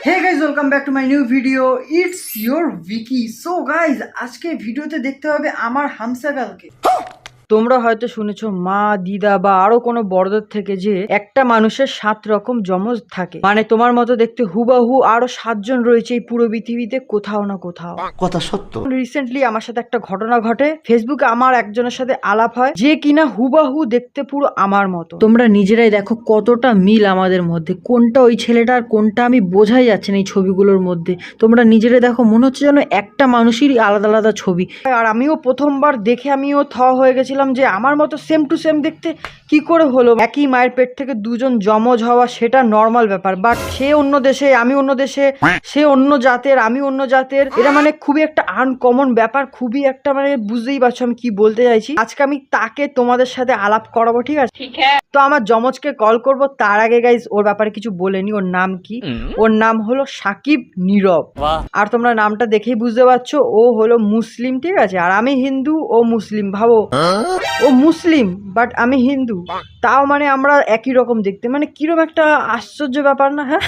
Hey guys, welcome back to my new video. It's your Vicky. So guys, আজকে ভিডিওতে দেখতে হবে আমার হামসাগালকে। তোমরা হয়তো শুনেছো মা, দিদা বা আরো কোনো বড়দের থেকে যে একটা মানুষের 7 রকম যমজ থাকে। মানে তোমার মতো দেখতে হুবাহু আরো 7 জন রয়েছে এই পুরো পৃথিবীতে কোথাও না কোথাও। কথা সত্য। রিসেন্টলি আমার সাথে একটা ঘটনা ঘটে। ফেসবুকে আমার একজনের সাথে আলাপ হয় যে কিনা হুবাহু দেখতে পুরো আমার মতো। তোমরা নিজেরাই দেখো কতটা মিল আমাদের মধ্যে, কোনটা ওই ছেলেটা আর কোনটা আমি বোঝাই যাচ্ছে না এই ছবিগুলোর মধ্যে। তোমরা নিজেরাই দেখো, মনে হচ্ছে যেন একটা মানুষেরই আলাদা আলাদা ছবি। আর আমিও প্রথমবার দেখে আমিও হয়ে গেছিলাম যে আমার মতো সেম টু সেম দেখতে কি করে হলো। একই মায়ের পেট থেকে দুজন যমজ হওয়া সেটা নর্মাল ব্যাপার, বাট সে অন্য দেশে আমি অন্য দেশে, সে অন্য জাতের আমি অন্য জাতের, এটা মানে খুবই একটা আনকমন ব্যাপার, খুবই একটা মানে বুঝতেই পারছো আমি কি বলতে চাইছি। আজকে আমি তাকে তোমাদের সাথে আলাপ করাবো, ঠিক আছে? তো আমার যমজকে কল করব, তার আগে গাইজ ওর ব্যাপারে কিছু বলে নি। ওর নাম কি? ওর নাম হলো সাকিব নীরব। আর তোমরা নামটা দেখেই বুঝতে পারছো ও হলো মুসলিম, ঠিক আছে? আর আমি হিন্দু, ও মুসলিম। ভাবো, ও মুসলিম বাট আমি হিন্দু, তাও মানে আমরা একই রকম দেখতে, মানে কিরকম একটা আশ্চর্য ব্যাপার না? হ্যাঁ।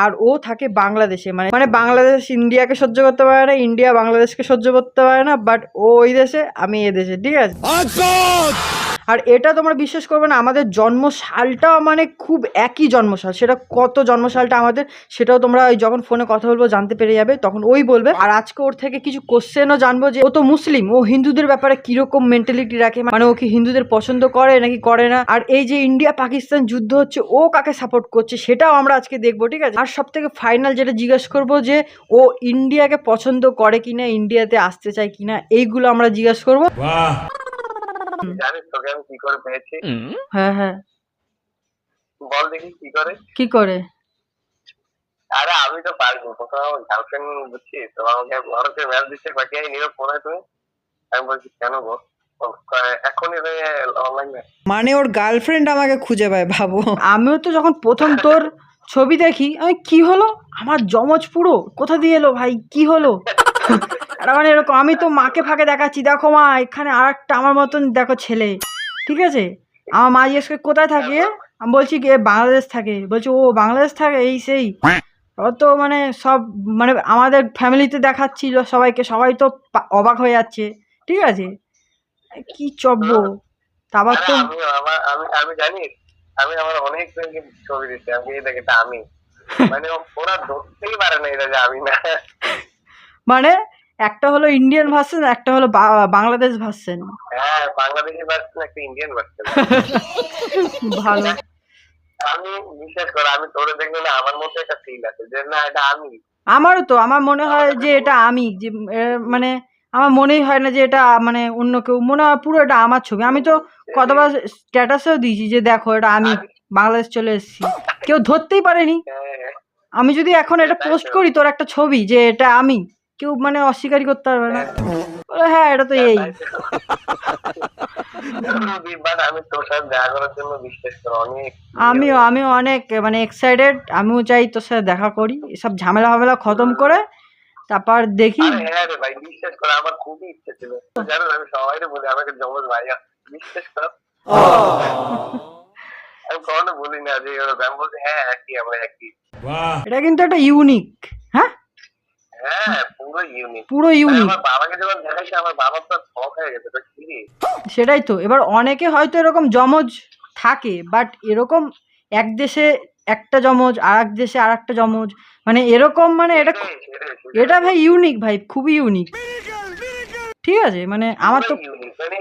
আর ও থাকে বাংলাদেশে, মানে মানে বাংলাদেশ ইন্ডিয়াকে সহ্য করতে পারে না, ইন্ডিয়া বাংলাদেশকে সহ্য করতে পারে না, বাট ও ওই দেশে আমি এ দেশে, ঠিক আছে? আর এটা তোমরা বিশ্বাস করবে না, আমাদের জন্মসালটাও মানে খুব একই জন্মসাল। সেটা কত জন্মসালটা আমাদের সেটাও তোমরা ওই যখন ফোনে কথা বলবো জানতে পেরে যাবে, তখন ওই বলবে। আর আজকে ওর থেকে কিছু কোশ্চেনও জানবো যে ও তো মুসলিম, ও হিন্দুদের ব্যাপারে কিরকম মেন্টালিটি রাখে, মানে ও কি হিন্দুদের পছন্দ করে নাকি করে না। আর এই যে ইন্ডিয়া পাকিস্তান যুদ্ধ হচ্ছে, ও কাকে সাপোর্ট করছে সেটাও আমরা আজকে দেখবো, ঠিক আছে? আর সব থেকে ফাইনাল যেটা জিজ্ঞেস করবো যে ও ইন্ডিয়াকে পছন্দ করে কিনা, ইন্ডিয়াতে আসতে চায় কিনা, এইগুলো আমরা জিজ্ঞেস করবো। জানিস তোকে আমি কি করে পেয়েছি? হ্যাঁ হ্যাঁ, বল দেখি কি করে। কি করে? আরে আমি তো পারবো। প্রথমে আমার গার্লফ্রেন্ড বুঝছি তো আমাকে ভারতের ম্যাচ দিচ্ছে, পাঠিয়ে নিরব কোথায় তুমি? আমি বলছি কেন গো? এখনই অনলাইন ম্যাচ। মানে ওর গার্লফ্রেন্ড আমাকে খুঁজে পায়, ভাবো। আমিও তো যখন প্রথম তোর ছবি দেখি, আমি কি হলো আমার যমজ পুরো কোথা দিয়ে এলো ভাই, কি হলো? আর মানে এরকম আমি তো মাকে ফাঁকে দেখাচ্ছি, দেখো মা এখানে আর একটা আমার মতন দেখো ছেলে, ঠিক আছে? আমার মা জিজ্ঞেস করে কোথায় থাকে, আমি বলছি কি বাংলাদেশ থাকে, বলছে ও বাংলাদেশ থাকে, এই সেই। অত মানে সব মানে আমাদের ফ্যামিলিতে দেখাচ্ছিল সবাইকে, সবাই তো অবাক হয়ে যাচ্ছে, ঠিক আছে? কি চব্য। তারপর তো আমি আমার আমি জানিস আমি আমার অনেক জনকে ছবি দিচ্ছি, আমি এই দেখ এটা আমি। মানে ওরা ধরতেই পারে না এটা যে আমি না। মানে একটা হলো ইন্ডিয়ান ভার্সন, একটা হলো বাংলাদেশ ভার্সন। হ্যাঁ, বাংলাদেশি ভার্সন একটা ইন্ডিয়ান ভার্সন। ভালো। আমি বিশ্বাস কর, আমি তোরে দেখলে না আমার মধ্যে একটা ফিল আছে যে না এটা আমি। আমারও তো, আমার মনে হয় যে এটা আমি, যে মানে আমার মনেই হয় না যে এটা মানে অন্য কেউ, মনে হয় পুরো এটা আমার ছবি। আমি তো কতবার স্ট্যাটাসেও দিয়েছি যে দেখো এটা আমি, বাংলাদেশ চলে এসেছি, কেউ ধরতেই পারেনি। হ্যাঁ, আমি যদি এখন এটা পোস্ট করি তোর একটা ছবি যে এটা আমি, কেউ মানে অস্বীকারই করতে পারবে না, বলে হ্যাঁ এটা তো এই। আমি তোর সাথে দেখা করার জন্য বিশ্বাস কর অনেক। আমিও অনেক মানে এক্সাইটেড, আমিও চাই তোর সাথে দেখা করি, এসব ঝামেলা ফামেলা খতম করে তারপর দেখি। হ্যাঁ রে ভাই, বিশ্বাস কর আমার খুবই ইচ্ছে ছিল। জানো আমি সবাই বলি আমাকে জমজ ভাই, বিশ্বাস কর আমি কখনো বলি না যে ওরা ব্যায়াম বলছে হ্যাঁ একই, আমরা একই। এটা কিন্তু একটা ইউনিক। হ্যাঁ হ্যাঁ, পুরো ইউনিক, পুরো ইউনিক। আমার বাবাকে যখন দেখাইছে আমার বাবা তো শখ হয়ে গেছে। তো কি রে? সেটাই তো, এবার অনেকে হয়তো এরকম যমজ থাকে, বাট এরকম এক দেশে একটা যমজ আর এক দেশে আর একটা যমজ, মানে এরকম মানে এটা ভাই ইউনিক, ভাই খুবই ইউনিক, ঠিক আছে? মানে আমার তো ইউনিক মানে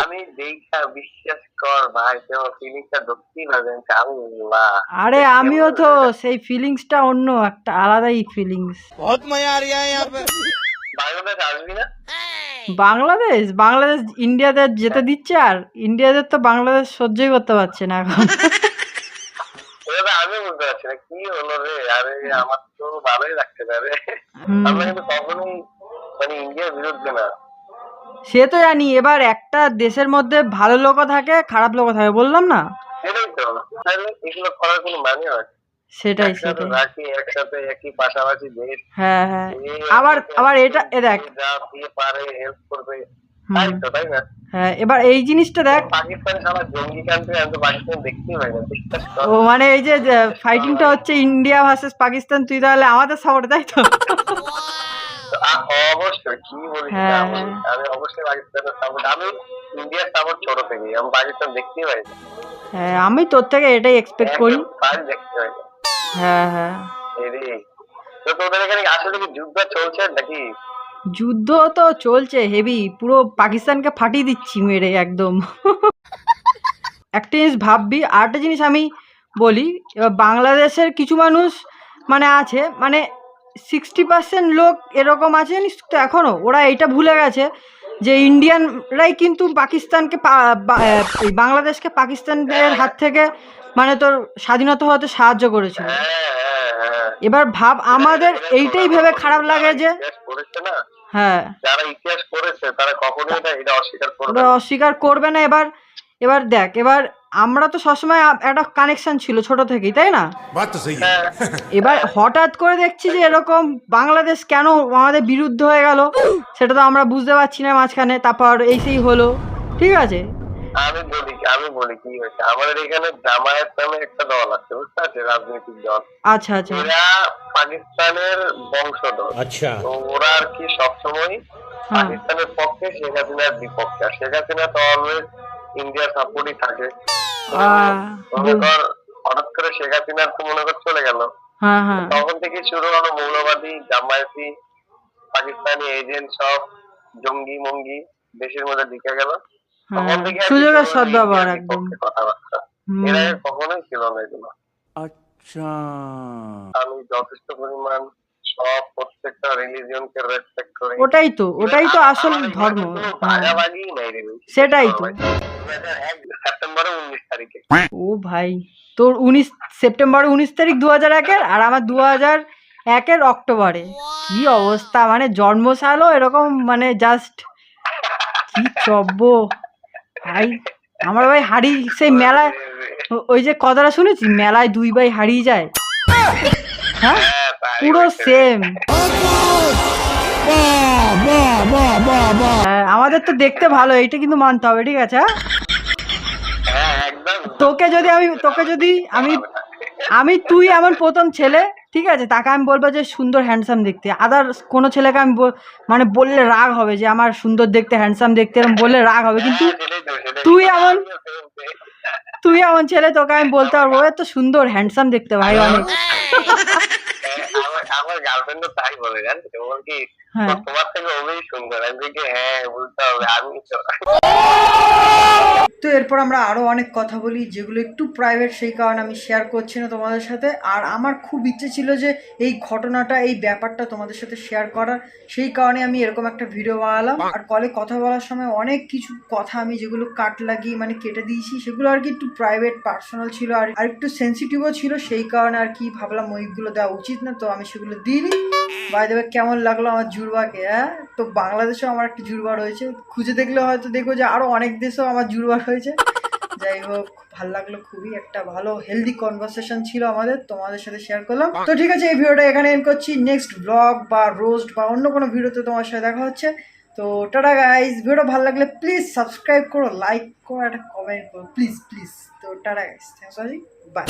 আমি দেখা বিশ্বাস কর ভাই, তোমার ফিলিংসটা ধরতেই পারবে আল্লাহ। আরে আমিও তো সেই ফিলিংসটা অন্য একটা আলাদাই ফিলিংস। বহুত মজা আ রিয়া হ্যায় পে। বাংলাদেশ আসবি না? বাংলাদেশ ইন্ডিয়াতে যেতে দিচ্ছে, আর ইন্ডিয়াতে তো বাংলাদেশ সহ্যই করতে পারছে না এখন। এভাবে আমি বুঝতে পারছি না কি হলো রে। আরে আমার তো ভালোই লাগছে না রে। আমরা কিন্তু কখনোই মানে ইন্ডিয়ার বিরুদ্ধে না। সে তো জানি, এবার একটা দেশের মধ্যে ভালো লোকও থাকে খারাপ লোকও থাকে, বললাম না? সেটাই তো, তাহলে এগুলো করার কোনো মানে হয়? সেটাই রাখি একসাথে একই পাশাপাশি দেশ। হ্যাঁ হ্যাঁ। আবার এটা দেখ, যা দিয়ে পারে হেল্প করবে। তাই তো, তাই না? হ্যাঁ, এবার এই জিনিসটা দেখ, পাকিস্তান সারা জঙ্গি কান্ট্রি, আমি তো পাকিস্তান দেখতেই পাই না, বিশ্বাস কর। ও মানে এই যে ফাইটিংটা হচ্ছে ইন্ডিয়া ভার্সেস পাকিস্তান, তুই তাহলে আমাদের সাপোর্টে, তাই তো? অবশ্যই, কি বলিস না, হ্যাঁ আমি অবশ্যই পাকিস্তানের সাপোর্ট, আমি ইন্ডিয়ার সাপোর্ট ছোট থেকেই, আমি পাকিস্তান দেখতেই পাই না, হ্যাঁ, আমি তোর থেকে এটাই এক্সপেক্ট করি। পারি দেখতে পাই না। হ্যাঁ হ্যাঁ, এই তো তোদের এখানে আসলে কি যুদ্ধ চলছে নাকি? যুদ্ধ তো চলছে হেভি, পুরো পাকিস্তানকে ফাটিয়ে দিচ্ছি মেরে একদম। একটা জিনিস ভাববি, আরেকটা জিনিস আমি বলি, এবার বাংলাদেশের কিছু মানুষ মানে আছে, মানে 60% লোক এরকম আছে জানিস তো এখনো, ওরা এইটা ভুলে গেছে যে ইন্ডিয়ানরাই কিন্তু পাকিস্তানকে এই বাংলাদেশকে পাকিস্তানের হাত থেকে মানে তোর স্বাধীনতা হতে সাহায্য করেছিল। হ্যাঁ, এবার ভাব, আমাদের এইটাই ভেবে খারাপ লাগে যে ইতিহাস পড়েছে না, হ্যাঁ, যারা ইতিহাস পড়েছে তারা কখনোই এটা অস্বীকার করবে ওরা না। অস্বীকার করবে না। এবার এবার দেখ, এবার আমরা তো সবসময় একটা কানেকশন ছিল ছোট থেকেই, তাই না? बात तो सही है। হ্যাঁ, এবার হঠাৎ করে দেখছি যে এরকম বাংলাদেশ কেন আমাদের বিরুদ্ধে হয়ে গেল, সেটা তো আমরা বুঝতে পারছি না মাঝখানে, তারপর এই সেই হলো, ঠিক আছে? আমি বলি কি হয়েছে, আমাদের এখানে জামায়াত নামে একটা দল আছে, বুঝতে পারছিস, রাজনৈতিক দল। আচ্ছা আচ্ছা, এরা পাকিস্তানের বংশধর। अच्छा। তো ওরা আর কি সবসময় হ্যাঁ পাকিস্তানের পক্ষে, শেখ হাসিনার বিপক্ষে। আর শেখ হাসিনা তো অলওয়েজ ইন্ডিয়ার সাপোর্টই থাকে। তো মনে কর, হঠাৎ করে শেখ হাসিনার তো মনে কর চলে গেল, হ্যাঁ হ্যাঁ তখন থেকে শুরু হলো মৌলবাদী, জামায়াতি, পাকিস্তানি এজেন্ট, সব জঙ্গি মঙ্গি দেশের মধ্যে ঢুকে গেল। তখন হ্যাঁ, থেকে আর কি সুযোগের শুরু হলো সদ্ব্যবহার ইন্ডিয়ার একদম। বিপক্ষে কথাবার্তা। হুম, এর আগে কখনোই ছিল না এগুলো। अच्छा। আমি যথেষ্ট পরিমাণ সব প্রত্যেকটা রিলিজিয়নকে রেসপেক্ট করি। ওটাই তো আসল আমার ধর্ম। এখানে কোনো হ্যাঁ, ভাগাভাগিই নাই রে ভাই। সেটাই তো। 2001 সেপ্টেম্বরে 19 তারিখে। ও ভাই, তোর সেপ্টেম্বর 19 তারিখ 2001-এর, আর আমার 2001-এর অক্টোবরে। কি অবস্থা, মানে জন্মসালও এরকম, মানে জাস্ট কি চব্য ভাই। আমার ভাই হাড়ি সেই মেলায়, ওই যে কথাটা শুনেছি, মেলায় দুই ভাই হারিয়ে যায়। হ্যাঁ, হ্যাঁ, তাই পুরো হয়েছে রে। সেম। আমাদের তো দেখতে ভালো, এইটা কিন্তু মানতে হবে, ঠিক আছে? হ্যাঁ, হ্যাঁ, একদম। তোকে যদি আমি তুই আমার প্রথম ছেলে, ঠিক আছে, তাকে আমি বলবো যে সুন্দর হ্যান্ডসাম দেখতে। আদার্স কোনো ছেলেকে আমি মানে বললে রাগ হবে যে আমার সুন্দর দেখতে, হ্যান্ডসাম দেখতে, এরকম বললে রাগ হবে, কিন্তু হ্যাঁ, সেটাই তো, সেটাই। তুই এমন ছেলে, তোকে আমি বলতে পারবো ও এত সুন্দর হ্যান্ডসাম দেখতে ভাই অনেক। আমার গার্লফ্রেন্ড তাই বলে, জানিস, ও বলে কি, হ্যাঁ, তোমার থেকে ও বেশি সুন্দর। আমি বলি কি, হ্যাঁ বলতে হবে, আমি তো। তো এরপর আমরা আরও অনেক কথা বলি যেগুলো একটু প্রাইভেট, সেই কারণে আমি শেয়ার করছি না তোমাদের সাথে। আর আমার খুব ইচ্ছে ছিল যে এই ঘটনাটা, এই ব্যাপারটা তোমাদের সাথে শেয়ার করার, সেই কারণে আমি এরকম একটা ভিডিও বানালাম। আর কলে কথা বলার সময় অনেক কিছু কথা আমি যেগুলো কাট লাগিয়ে মানে কেটে দিয়েছি, সেগুলো আর কি একটু প্রাইভেট পার্সোনাল ছিল, আর একটু সেন্সিটিভও ছিল, সেই কারণে আর কি ভাবলাম ওইগুলো দেওয়া উচিত না, তো আমি সেগুলো দিইনি। বাই দেবে, কেমন লাগলো আমার জুড়বাকে? হ্যাঁ, তো বাংলাদেশেও আমার একটা জুড়বা রয়েছে, খুঁজে দেখলে হয়তো দেখবো যে আরো অনেক দেশেও আমার জুড়বা রয়েছে। যাই হোক, ভালো লাগলো খুবই, একটা ভালো হেলদি কনভারসেশন ছিল আমাদের, তোমাদের সাথে শেয়ার করলাম। তো ঠিক আছে, এই ভিডিওটা এখানে এন্ড করছি। নেক্সট ব্লগ বা রোস্ট বা অন্য কোনো ভিডিওতে তোমার সাথে দেখা হচ্ছে। তো টাটা গাইস, ভিডিওটা ভালো লাগলে প্লিজ সাবস্ক্রাইব করো, লাইক করো, একটা কমেন্ট করো, প্লিজ প্লিজ। তো tata guys, thanks for watching, by.